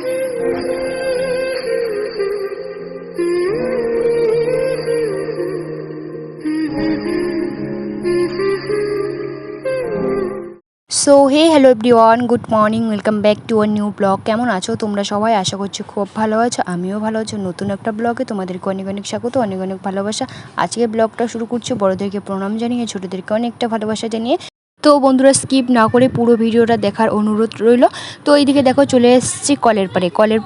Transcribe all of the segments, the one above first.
So hello everyone, good morning, welcome back to a new blog. কেমন আছো তোমরা সবাই? আশা করছি খুব ভালো আছো, আমিও ভালো আছি। নতুন একটা ব্লগে তোমাদেরকে অনেক অনেক স্বাগত, অনেক অনেক ভালোবাসা। আজকে ব্লগটা শুরু করছি বড়োদেরকে প্রণাম জানিয়ে, ছোটোদেরকে অনেকটা ভালোবাসা জানিয়ে। তো বন্ধুরা, স্কিপ না করে পুরো ভিডিওটা দেখার অনুরোধ রইল। তো এইদিকে দেখো চলে এসেছি কলের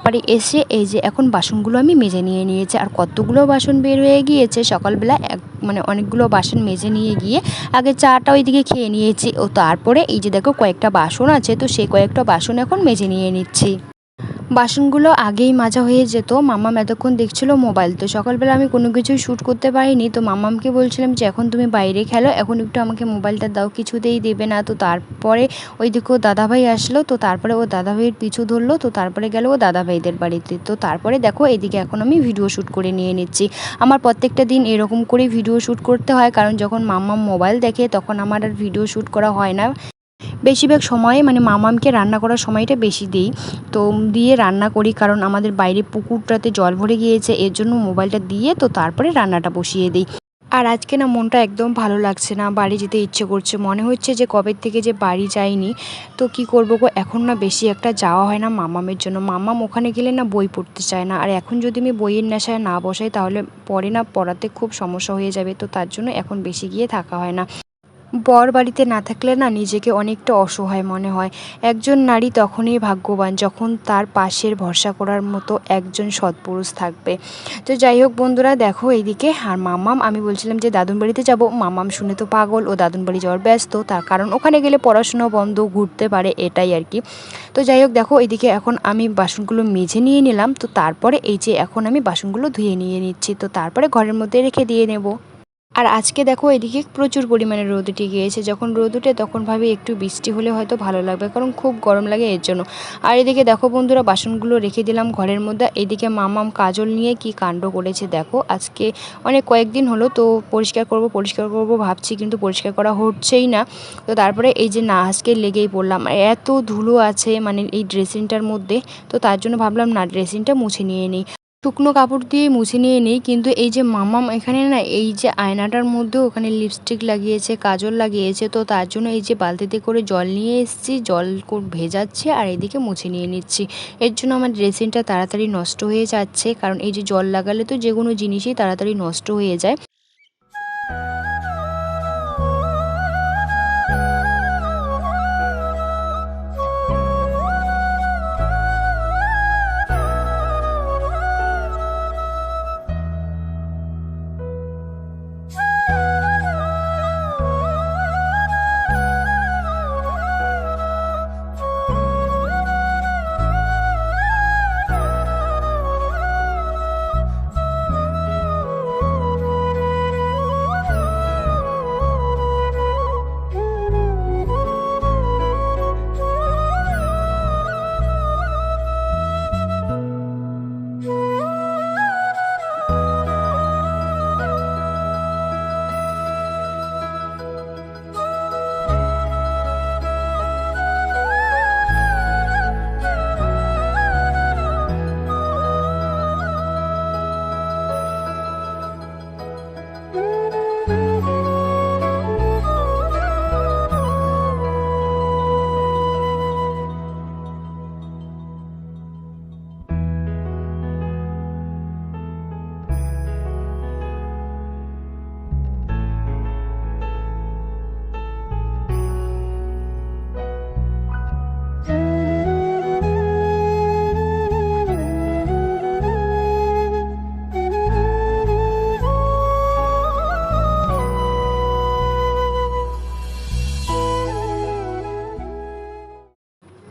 পাড়ে এসে এই যে এখন বাসনগুলো আমি মেজে নিয়েছি। আর কতগুলো বাসন বের হয়ে গিয়েছে সকালবেলা, অনেকগুলো বাসন মেজে নিয়ে গিয়ে আগে চাটা ওইদিকে খেয়ে নিয়েছি। ও তারপরে এই যে দেখো কয়েকটা বাসন আছে, তো সেই কয়েকটা বাসন এখন মেজে নিয়ে নিচ্ছি। বাসনগুলো আগেই মাজা হয়ে যেত। মাম্মাম এতক্ষণ দেখছিল মোবাইল, তো সকালবেলা আমি কোনো কিছুই শ্যুট করতে পারিনি। তো মাম্মামকে বলছিলাম যে এখন তুমি বাইরে খেলো, এখন একটু আমাকে মোবাইলটা দাও, কিছুতেই দেবে না। তো তারপরে ওইদিকেও দাদাভাই আসলো, তো তারপরে ও দাদাভাইয়ের পিছু ধরলো, তো তারপরে গেল ও দাদাভাইদের বাড়িতে। তো তারপরে দেখো এদিকে এখন আমি ভিডিও শ্যুট করে নিয়ে নিচ্ছি। আমার প্রত্যেকটা দিন এরকম করে ভিডিও শ্যুট করতে হয়, কারণ যখন মাম্মাম মোবাইল দেখে তখন আমার আর ভিডিও শ্যুট করা হয় না। বেশিরভাগ সময়ে মামামকে রান্না করার সময়টা বেশি দিই, তো দিয়ে রান্না করি, কারণ আমাদের বাইরে পুকুরটাতে জল ভরে গিয়েছে, এর জন্য মোবাইলটা দিয়ে তো তারপরে রান্নাটা বসিয়ে দিই। আর আজকে না মনটা একদম ভালো লাগছে না, বাড়ি যেতে ইচ্ছে করছে, মনে হচ্ছে যে কবে থেকে যে বাড়ি যাইনি। তো কি করবো গো, এখন না বেশি একটা যাওয়া হয় না মামামের জন্য। মামাম ওখানে গেলে না বই পড়তে চায় না, আর এখন যদি আমি বইয়ের নেশায় না বসাই তাহলে পরে না পড়াতে খুব সমস্যা হয়ে যাবে। তো তার জন্য এখন বেশি গিয়ে থাকা হয় না। বর বাড়িতে না থাকলে না নিজেকে অনেকটা অসহায় মনে হয়। একজন নারী তখনই ভাগ্যবান যখন তার পাশের ভরসা করার মতো একজন সৎপুরুষ থাকবে। তো যাই হোক বন্ধুরা, দেখো এইদিকে আর মাম্মাম, আমি বলছিলাম যে দাদুন বাড়িতে যাব, মাম্মাম শুনে তো পাগল, ও দাদুন বাড়ি যাওয়ার ব্যস্ত, তার কারণ ওখানে গেলে পড়াশোনা বন্ধ, ঘুরতে পারে, এটাই আর কি। তো যাই হোক দেখো এইদিকে এখন আমি বাসনগুলো মেজে নিয়ে নিলাম, তো তারপরে এই যে এখন আমি বাসনগুলো ধুয়ে নিয়ে নিচ্ছি, তো তারপরে ঘরের মধ্যে রেখে দিয়ে নেব। আর আজকে দেখো এদিকে প্রচুর পরিমাণে রোদ উঠে গিয়েছে। যখন রোদ উঠে তখন ভাবি একটু বৃষ্টি হলে হয়তো ভালো লাগবে, কারণ খুব গরম লাগে এর জন্য। আর এদিকে দেখো বন্ধুরা, বাসনগুলো রেখে দিলাম ঘরের মধ্যে। এদিকে মামাম কাজল নিয়ে কি কাণ্ড করেছে দেখো। আজকে কয়েকদিন হলো তো পরিষ্কার করব ভাবছি, কিন্তু পরিষ্কার করা হচ্ছেই না। তো তারপরে এই যে না, আজকে লেগেই পড়লাম। আর এত ধুলো আছে এই ড্রেসিংটার মধ্যে, তো তার জন্য ভাবলাম না, ড্রেসিংটা মুছে নিয়ে নিই, শুকনো কাপড় দিয়ে মুছে নিয়ে নিই। কিন্তু এই যে মামাম এখানে না, এই যে আয়নাটার মধ্যেও ওখানে লিপস্টিক লাগিয়েছে, কাজল লাগিয়েছে, তো তার জন্য এই যে বালতিতে করে জল নিয়ে এসেছি, জল ভেজাচ্ছি আর এদিকে মুছে নিয়ে নিচ্ছি। এর জন্য আমার ড্রেসিংটা তাড়াতাড়ি নষ্ট হয়ে যাচ্ছে, কারণ এই যে জল লাগালে তো যে কোনো জিনিসই তাড়াতাড়ি নষ্ট হয়ে যায়।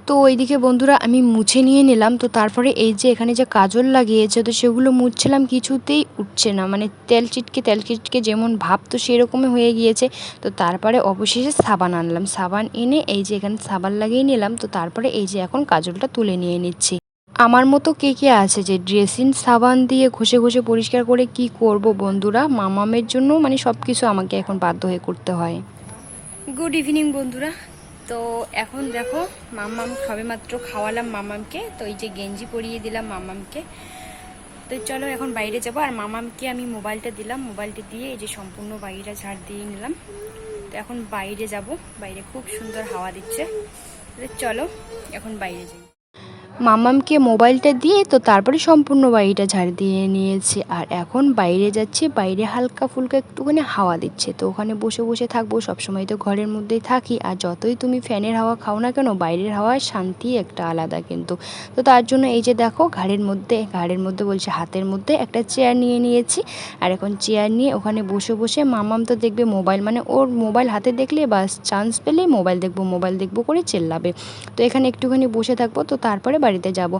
তো ওইদিকে বন্ধুরা আমি মুছে নিয়ে নিলাম। তো তারপরে এই যে এখানে যে কাজল লাগিয়েছে, তো সেগুলো মুছছিলাম, কিছুতেই উঠছে না, তেল চিটকে যেমন ভাব, তো সেরকমই হয়ে গিয়েছে। তো তারপরে অবশেষে সাবান আনলাম, সাবান এনে এই যে এখানে সাবান লাগিয়ে নিলাম। তো তারপরে এই যে এখন কাজলটা তুলে নিয়ে নিচ্ছি। আমার মতো কে কে আছে যে ড্রেসিং সাবান দিয়ে ঘষে পরিষ্কার করে কি করব বন্ধুরা, মামামের জন্য সব কিছু আমাকে এখন বাধ্য হয়ে করতে হয়। গুড ইভিনিং বন্ধুরা, তো এখন দেখো মাম্মাম সবেমাত্র খাওয়ালাম মাম্মামকে, তো এই যে গেঞ্জি পরিয়ে দিলাম মাম্মামকে। তো চলো এখন বাইরে যাবো, আর মামামকে আমি মোবাইলটা দিলাম, মোবাইলটা দিয়ে এই যে সম্পূর্ণ বাড়িটা ঝাড় দিয়ে নিলাম। তো এখন বাইরে যাব, বাইরে খুব সুন্দর হাওয়া দিচ্ছে। চলো এখন বাইরে যাই। মামামকে মোবাইলটা দিয়ে তো তারপরে সম্পূর্ণ বাড়িটা ঝাড় দিয়ে নিয়েছি, আর এখন বাইরে যাচ্ছি। বাইরে হালকা ফুলকা একটুখানি হাওয়া দিচ্ছে, তো ওখানে বসে বসে থাকবো। সবসময় তো ঘরের মধ্যেই থাকি, আর যতই তুমি ফ্যানের হাওয়া খাও না কেন, বাইরের হাওয়ার শান্তি একটা আলাদা কিন্তু। তো তার জন্য এই যে দেখো ঘাড়ের মধ্যে বলছে হাতের মধ্যে একটা চেয়ার নিয়ে নিয়েছি, আর এখন চেয়ার নিয়ে ওখানে বসে বসে মামাম তো দেখবে মোবাইল, মানে ওর মোবাইল হাতে দেখলে বাস চান্স পেলেই মোবাইল দেখবো করে চেল্লাবে। তো এখানে একটুখানি বসে থাকবো, তো তারপরে বাড়িতে যাব।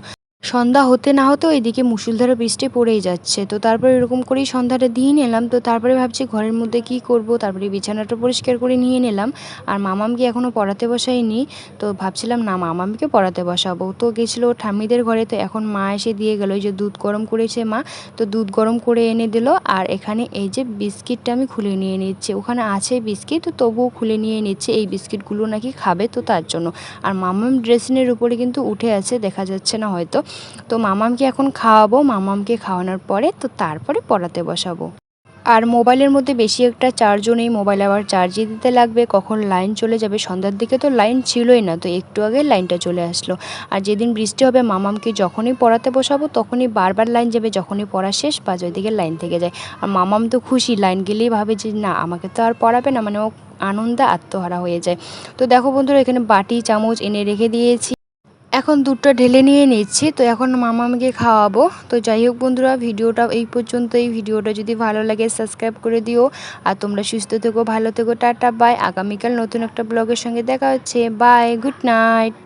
সন্ধ্যা হতে না হতেও এদিকে মুষলধারে বৃষ্টি পড়েই যাচ্ছে। তো তারপরে এরকম করেই সন্ধ্যাটা দিয়ে নিলাম। তো তারপরে ভাবছি ঘরের মধ্যে কি করব, তারপরে বিছানাটা পরিষ্কার করে নিয়ে নিলাম। আর মামামকে এখনও পড়াতে বসাইনি, তো ভাবছিলাম না মামামকে পড়াতে বসাবো। তো গেছিলো ঠাম্মিদের ঘরে, তো এখন মা এসে দিয়ে গেল। এই যে দুধ গরম করেছে মা, তো দুধ গরম করে এনে দিল। আর এখানে এই যে বিস্কিটটা আমি খুলে নিয়ে নিচ্ছি, ওখানে আছে বিস্কিট, তো তবুও খুলে নিয়ে নিচ্ছে। এই বিস্কিটগুলো নাকি খাবে, তো তার জন্য। আর মামাম ড্রেসিংয়ের উপরে কিন্তু উঠে আছে, দেখা যাচ্ছে না হয়তো। তো মামামকে এখন খাওয়াবো, মামামকে খাওয়ানোর পরে তো তারপরে পড়াতে বসাবো। আর মোবাইলের মধ্যে বেশি একটা চার্জও নেই, মোবাইল আবার চার্জে দিতে লাগবে, কখন লাইন চলে যাবে। সন্ধ্যার দিকে তো লাইন ছিলই না, তো একটু আগে লাইনটা চলে আসলো। আর যেদিন বৃষ্টি হবে মামামকে যখনই পড়াতে বসাবো তখনই বারবার লাইন যাবে, যখনই পড়া শেষ বাজ ওইদিকে লাইন থেকে যায়। আর মামাম তো খুশি, লাইন গেলেই ভাবে যে না আমাকে তো আর পড়াবে না, মানে ও আনন্দে আত্মহারা হয়ে যায়। তো দেখো বন্ধুরা এখানে বাটি চামচ এনে রেখে দিয়েছি, এখন দুধটা ঢেলে নিয়ে নিচ্ছি। তো এখন মামাকে খাওয়াবো। তো যাই হোক বন্ধুরা, ভিডিওটা এই পর্যন্ত। এই ভিডিওটা যদি ভালো লাগে সাবস্ক্রাইব করে দিও। আর তোমরা সুস্থ থেকো, ভালো থেকো, টাটা বাই। আগামীকাল নতুন একটা ব্লগের সঙ্গে দেখা হচ্ছে। Bye, good night.